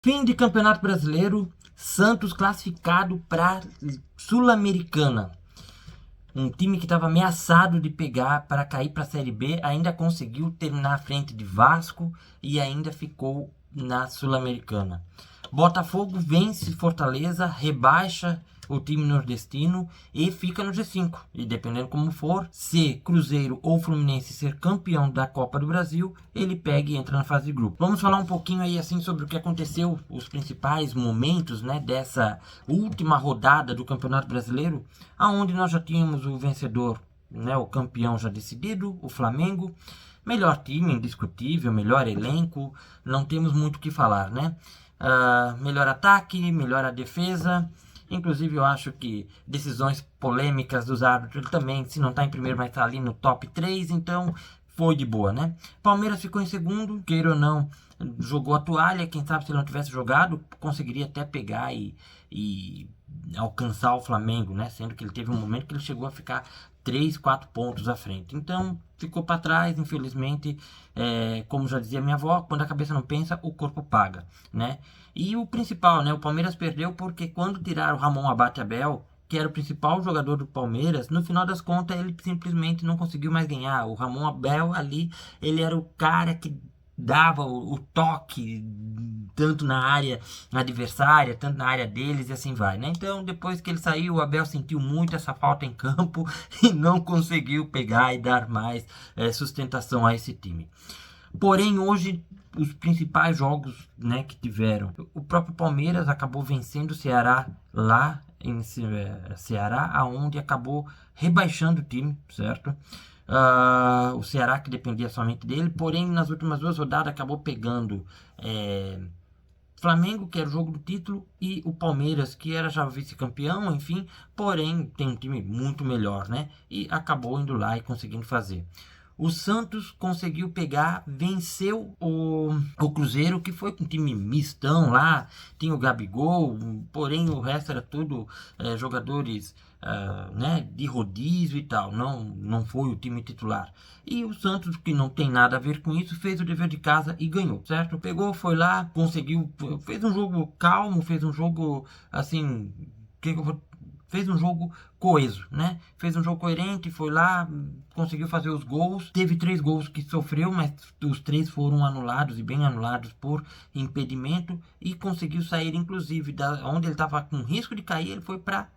Fim de Campeonato Brasileiro, Santos classificado para Sul-Americana. Um time que estava ameaçado de pegar para cair para a Série B, ainda conseguiu terminar à frente de Vasco e ainda ficou na Sul-Americana. Botafogo vence Fortaleza, rebaixa o time nordestino e fica no G5. E dependendo como for, se Cruzeiro ou Fluminense ser campeão da Copa do Brasil, ele pega e entra na fase de grupo. Vamos falar um pouquinho aí assim sobre o que aconteceu, os principais momentos, né, dessa última rodada do Campeonato Brasileiro, aonde nós já tínhamos o vencedor, né, o campeão já decidido, o Flamengo. Melhor time, indiscutível, melhor elenco, não temos muito o que falar, né? Melhor ataque, melhor a defesa. Inclusive eu acho que decisões polêmicas dos árbitros também, se não está em primeiro, vai estar ali no top 3, então foi de boa, né? Palmeiras ficou em segundo, queira ou não, jogou a toalha. Quem sabe se ele não tivesse jogado, conseguiria até pegar e alcançar o Flamengo, né? Sendo que ele teve um momento que ele chegou a ficar 3, 4 pontos à frente. Então ficou para trás, infelizmente. Como já dizia minha avó, quando a cabeça não pensa, o corpo paga, né? E o principal, né? O Palmeiras perdeu porque quando tiraram o Ramon Abate Abel, que era o principal jogador do Palmeiras, no final das contas ele simplesmente não conseguiu mais ganhar. O Ramon Abel ali, ele era o cara que dava o toque tanto na área adversária, tanto na área deles e assim vai, né? Então depois que ele saiu, o Abel sentiu muito essa falta em campo e não conseguiu pegar e dar mais sustentação a esse time. Porém, hoje, os principais jogos, né, que tiveram, o próprio Palmeiras acabou vencendo o Ceará lá em Ceará, aonde acabou rebaixando o time, certo? O Ceará, que dependia somente dele, porém nas últimas 2 rodadas acabou pegando Flamengo, que era o jogo do título, e o Palmeiras, que era já vice-campeão, enfim, porém tem um time muito melhor, né? E acabou indo lá e conseguindo fazer. O Santos conseguiu pegar, venceu o Cruzeiro, que foi com um time mistão lá, tinha o Gabigol, porém o resto era tudo jogadores né, de rodízio e tal, não foi o time titular. E o Santos, que não tem nada a ver com isso, fez o dever de casa e ganhou, certo? Pegou, foi lá, conseguiu, fez um jogo calmo, fez um jogo assim, fez um jogo coeso, né? Fez um jogo coerente, foi lá, conseguiu fazer os gols. Teve 3 gols que sofreu, mas os 3 foram anulados e bem anulados por impedimento. E conseguiu sair, inclusive, da onde ele estava com risco de cair, ele foi para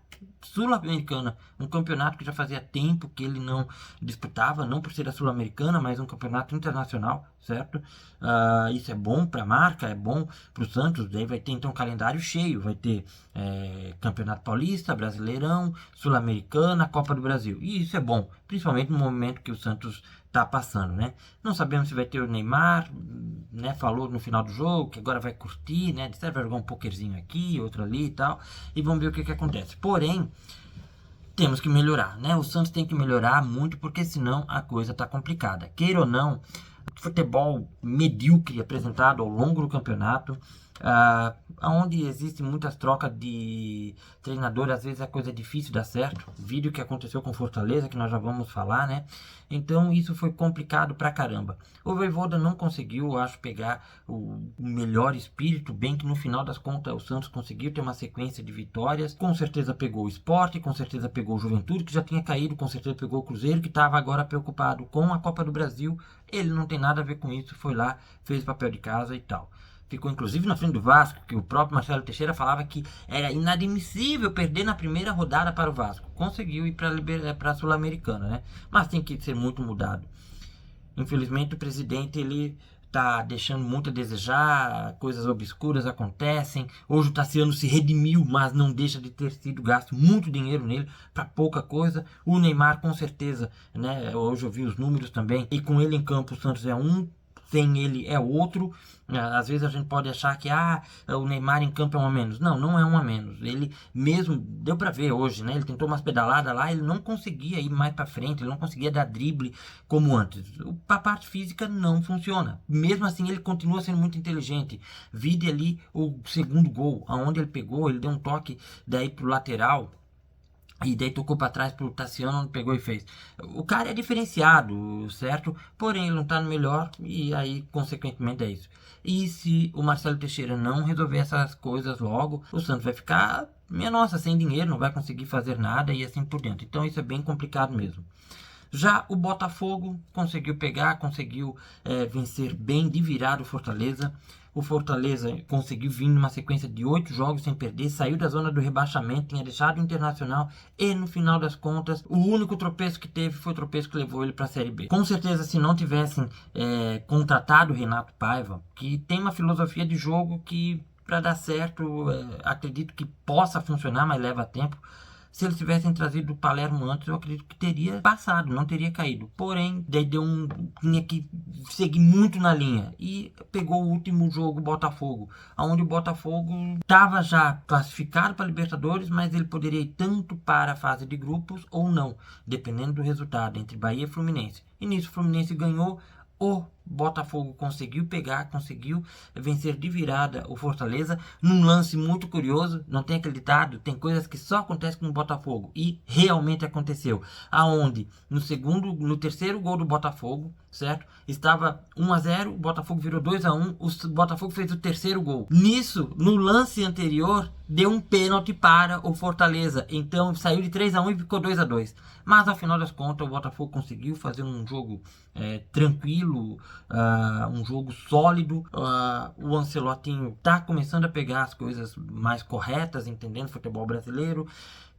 Sul-Americana, um campeonato que já fazia tempo que ele não disputava, não por ser a Sul-Americana, mas um campeonato internacional, certo? Isso é bom para a marca, é bom para o Santos. Daí vai ter então um calendário cheio, vai ter Campeonato Paulista, Brasileirão, Sul-Americana, Copa do Brasil. E isso é bom, principalmente no momento que o Santos está passando, né? Não sabemos se vai ter o Neymar, né? Falou no final do jogo que agora vai curtir, né? Vai jogar um pokerzinho aqui, outro ali e tal, e vamos ver o que acontece. Porém, temos que melhorar, né? O Santos tem que melhorar muito, porque senão a coisa tá complicada. Queira ou não, futebol medíocre apresentado ao longo do campeonato, onde existem muitas trocas de treinador, às vezes a coisa é difícil dar certo. Vídeo que aconteceu com Fortaleza, que nós já vamos falar, né? Então isso foi complicado pra caramba. O Vojvoda não conseguiu, acho, pegar o melhor espírito, bem que no final das contas o Santos conseguiu ter uma sequência de vitórias. Com certeza pegou o Sport, com certeza pegou o Juventude, que já tinha caído, com certeza pegou o Cruzeiro, que estava agora preocupado com a Copa do Brasil. Ele não tem nada a ver com isso, foi lá, fez o papel de casa e tal. Ficou inclusive na frente do Vasco, que o próprio Marcelo Teixeira falava que era inadmissível perder na primeira rodada para o Vasco. Conseguiu ir para a Sul-Americana, né? Mas tem que ser muito mudado. Infelizmente o presidente, ele tá deixando muito a desejar, coisas obscuras acontecem. Hoje o Tassiano se redimiu, mas não deixa de ter sido gasto muito dinheiro nele para pouca coisa. O Neymar, com certeza, né? Hoje eu vi os números também, e com ele em campo o Santos é um, sem ele é outro. Às vezes a gente pode achar que o Neymar em campo é um a menos. Não, não é um a menos. Ele mesmo, deu pra ver hoje, né? Ele tentou umas pedaladas lá, ele não conseguia ir mais pra frente, ele não conseguia dar drible como antes. A parte física não funciona. Mesmo assim, ele continua sendo muito inteligente. Vide ali o segundo gol, aonde ele pegou, ele deu um toque daí pro lateral. E daí tocou para trás pro Tassiano, pegou e fez. O cara é diferenciado, certo? Porém, ele não tá no melhor e aí, consequentemente, é isso. E se o Marcelo Teixeira não resolver essas coisas logo, o Santos vai ficar, minha nossa, sem dinheiro, não vai conseguir fazer nada e assim por diante. Então isso é bem complicado mesmo. Já o Botafogo conseguiu pegar, conseguiu vencer bem de virada o Fortaleza. O Fortaleza conseguiu vir numa sequência de 8 jogos sem perder, saiu da zona do rebaixamento, tinha deixado o Internacional e no final das contas, o único tropeço que teve foi o tropeço que levou ele para a Série B. Com certeza, se não tivessem contratado o Renato Paiva, que tem uma filosofia de jogo que para dar certo, acredito que possa funcionar, mas leva tempo. Se eles tivessem trazido o Palermo antes, eu acredito que teria passado, não teria caído. Porém, daí tinha que seguir muito na linha. E pegou o último jogo, Botafogo, onde o Botafogo estava já classificado para a Libertadores, mas ele poderia ir tanto para a fase de grupos ou não, dependendo do resultado entre Bahia e Fluminense. E nisso o Fluminense ganhou. O Botafogo conseguiu pegar, conseguiu vencer de virada o Fortaleza num lance muito curioso, não tem acreditado, tem coisas que só acontecem com o Botafogo e realmente aconteceu, aonde no terceiro gol do Botafogo, certo? Estava 1-0, o Botafogo virou 2-1, o Botafogo fez o terceiro gol. Nisso, no lance anterior, deu um pênalti para o Fortaleza, então saiu de 3-1 e ficou 2-2. Mas ao final das contas o Botafogo conseguiu fazer um jogo tranquilo, um jogo sólido. O Ancelotti está começando a pegar as coisas mais corretas, entendendo o futebol brasileiro,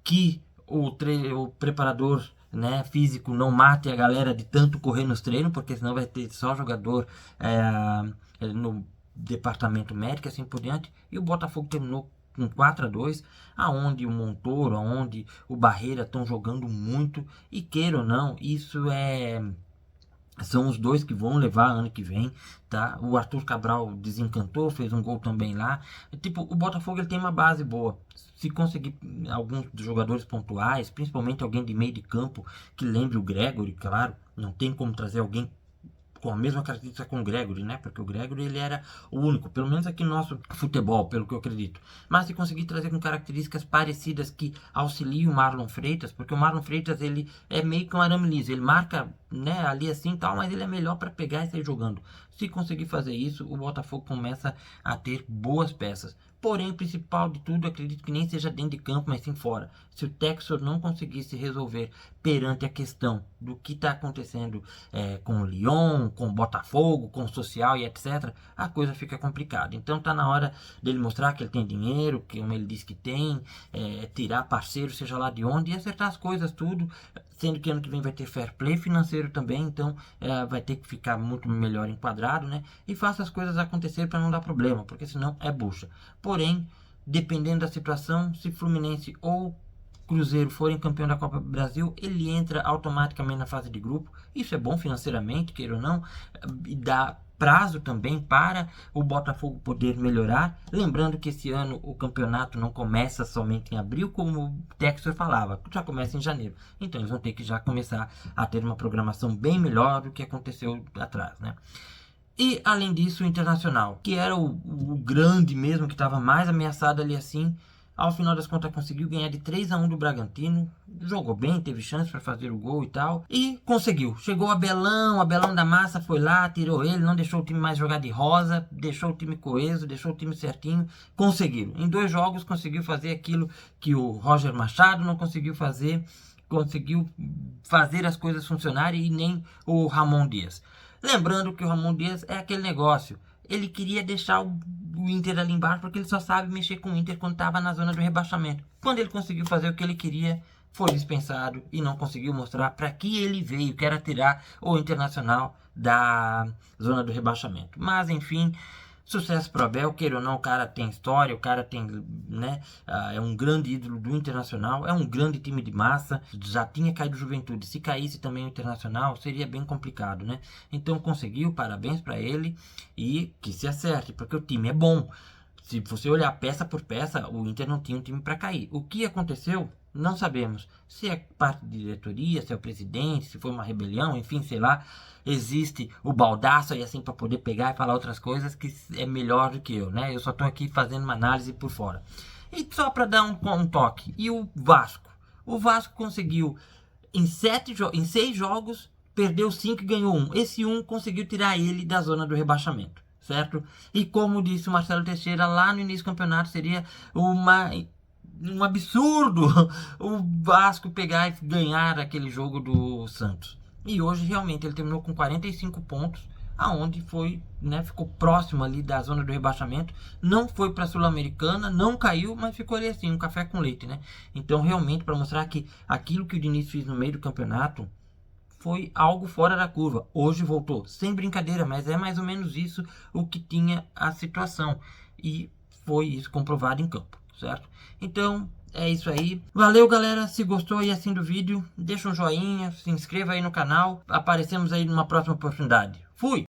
que o preparador, né, físico não mate a galera de tanto correr nos treinos, porque senão vai ter só jogador no departamento médico, assim por diante. E o Botafogo terminou com 4-2, aonde o Montoro, aonde o Barreira estão jogando muito, e queira ou não, isso são os dois que vão levar ano que vem, tá? O Arthur Cabral desencantou, fez um gol também lá. Tipo, o Botafogo ele tem uma base boa. Se conseguir alguns dos jogadores pontuais, principalmente alguém de meio de campo que lembre o Gregory, claro, não tem como trazer alguém com a mesma característica com o Gregory, né? Porque o Gregory ele era o único, pelo menos aqui no nosso futebol, pelo que eu acredito. Mas se conseguir trazer com características parecidas que auxiliem o Marlon Freitas, porque o Marlon Freitas ele é meio que um arame liso, ele marca, né, ali assim tal, mas ele é melhor para pegar e sair jogando. Se conseguir fazer isso, o Botafogo começa a ter boas peças. Porém, o principal de tudo, acredito que nem seja dentro de campo, mas sim fora. Se o Textor não conseguisse resolver perante a questão do que está acontecendo com o Lyon, com o Botafogo, com o Social e etc., a coisa fica complicada. Então está na hora dele mostrar que ele tem dinheiro, que como ele diz que tem, tirar parceiro, seja lá de onde, e acertar as coisas tudo, sendo que ano que vem vai ter fair play financeiro também, então vai ter que ficar muito melhor enquadrado, né? E faça as coisas acontecer para não dar problema, porque senão é bucha. Porém, dependendo da situação, se Fluminense ou Cruzeiro forem campeão da Copa do Brasil, ele entra automaticamente na fase de grupo. Isso é bom financeiramente, queira ou não, e dá prazo também para o Botafogo poder melhorar. Lembrando que esse ano o campeonato não começa somente em abril, como o Textor falava, já começa em janeiro. Então eles vão ter que já começar a ter uma programação bem melhor do que aconteceu atrás, né? E além disso, o Internacional, que era o grande mesmo, que estava mais ameaçado ali assim, ao final das contas conseguiu ganhar de 3-1 do Bragantino, jogou bem, teve chance para fazer o gol e tal, e conseguiu. Chegou o Abelão da Massa foi lá, tirou ele, não deixou o time mais jogar de rosa, deixou o time coeso, deixou o time certinho, conseguiram. Em 2 jogos conseguiu fazer aquilo que o Roger Machado não conseguiu fazer, conseguiu fazer as coisas funcionarem e nem o Ramon Dias. Lembrando que o Ramon Dias é aquele negócio, ele queria deixar o Inter ali embaixo porque ele só sabe mexer com o Inter quando estava na zona do rebaixamento. Quando ele conseguiu fazer o que ele queria, foi dispensado e não conseguiu mostrar para que ele veio, que era tirar o Internacional da zona do rebaixamento. Mas enfim, sucesso pro Abel, queira ou não, o cara tem história, o cara tem, né, é um grande ídolo do Internacional, é um grande time de massa, já tinha caído o Juventude, se caísse também o Internacional seria bem complicado, né? Então conseguiu, parabéns para ele e que se acerte, porque o time é bom. Se você olhar peça por peça, o Inter não tinha um time para cair. O que aconteceu? Não sabemos. Se é parte de diretoria, se é o presidente, se foi uma rebelião, enfim, sei lá. Existe o baldaço aí assim para poder pegar e falar outras coisas que é melhor do que eu, né? Eu só tô aqui fazendo uma análise por fora. E só para dar um toque. E o Vasco? O Vasco conseguiu em 6 jogos, perdeu 5 e ganhou 1. Esse 1 conseguiu tirar ele da zona do rebaixamento, certo? E como disse o Marcelo Teixeira lá no início do campeonato, seria um absurdo o Vasco pegar e ganhar aquele jogo do Santos. E hoje realmente ele terminou com 45 pontos, aonde foi, né, ficou próximo ali da zona do rebaixamento, não foi para a Sul-Americana, não caiu, mas ficou ali assim, um café com leite, né? Então realmente para mostrar que aquilo que o Diniz fez no meio do campeonato foi algo fora da curva. Hoje voltou, sem brincadeira, mas é mais ou menos isso o que tinha a situação, e foi isso comprovado em campo, certo? Então é isso aí. Valeu, galera. Se gostou aí assim do vídeo, deixa um joinha, se inscreva aí no canal. Aparecemos aí numa próxima oportunidade. Fui!